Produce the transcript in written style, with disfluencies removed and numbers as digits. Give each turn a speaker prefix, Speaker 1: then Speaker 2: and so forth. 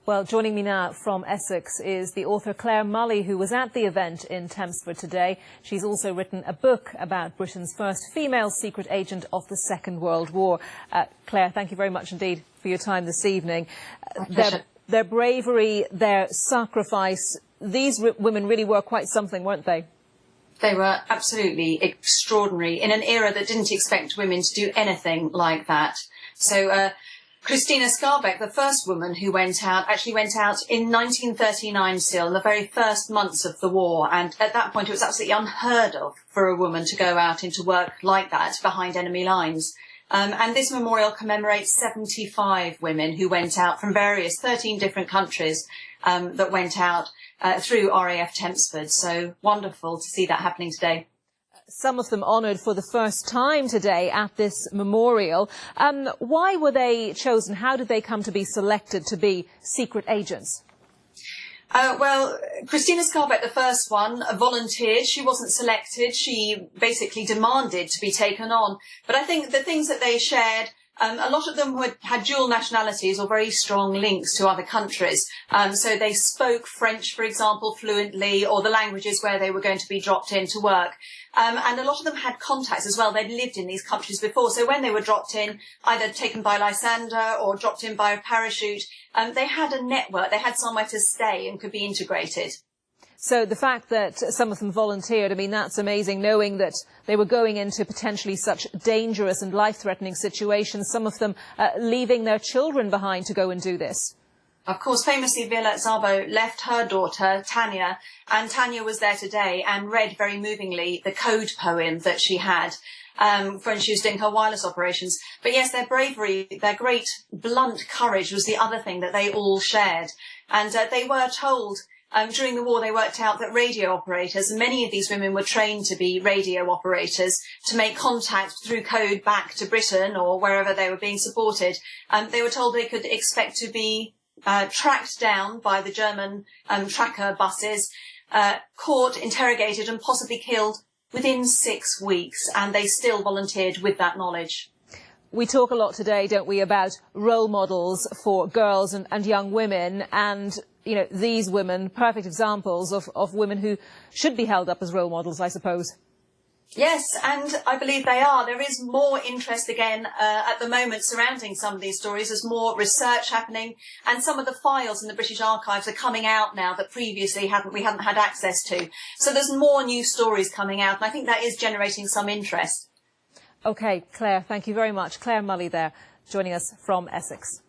Speaker 1: Well, joining me now from Essex is the author Claire Mulley, who was at the event in Tempsford today. She's also written a book about Britain's first female secret agent of the Second World War. Claire, thank you very much indeed for your time this evening. Their bravery, their sacrifice, these women really were quite something, weren't they?
Speaker 2: They were absolutely extraordinary in an era that didn't expect women to do anything like that. So Christina Skarbek, the first woman who went out, actually went out in 1939 still, in the very first months of the war. And at that point, it was absolutely unheard of for a woman to go out into work like that behind enemy lines. And this memorial commemorates 75 women who went out from 13 different countries that went out through RAF Tempsford. So wonderful to see that happening today.
Speaker 1: Some of them honoured for the first time today at this memorial. Why were they chosen? How did they come to be selected to be secret agents?
Speaker 2: Well, Christina Skarbek, the first one, volunteered. She wasn't selected. She basically demanded to be taken on. But I think the things that they shared, a lot of them had dual nationalities or very strong links to other countries. So they spoke French, for example, fluently, or the languages where they were going to be dropped in to work. And a lot of them had contacts as well. They'd lived in these countries before. So when they were dropped in, either taken by Lysander or dropped in by a parachute, they had a network. They had somewhere to stay and could be integrated.
Speaker 1: So the fact that some of them volunteered, I mean, that's amazing, knowing that they were going into potentially such dangerous and life-threatening situations, some of them leaving their children behind to go and do this.
Speaker 2: Of course, famously, Violette Szabo left her daughter, Tanya, and Tanya was there today and read very movingly the code poem that she had when she was doing her wireless operations. But yes, their bravery, their great blunt courage was the other thing that they all shared. And they were told during the war, they worked out that radio operators, and many of these women were trained to be radio operators, to make contact through code back to Britain or wherever they were being supported. They were told they could expect to be tracked down by the German tracker buses, caught, interrogated and possibly killed within 6 weeks. And they still volunteered with that knowledge.
Speaker 1: We talk a lot today, don't we, about role models for girls and young women, and you know, these women, perfect examples of women who should be held up as role models, I suppose.
Speaker 2: Yes, and I believe they are. There is more interest again at the moment surrounding some of these stories. There's more research happening, and some of the files in the British Archives are coming out now that previously we hadn't had access to. So there's more new stories coming out, and I think that is generating some interest.
Speaker 1: OK, Claire, thank you very much. Claire Mulley there, joining us from Essex.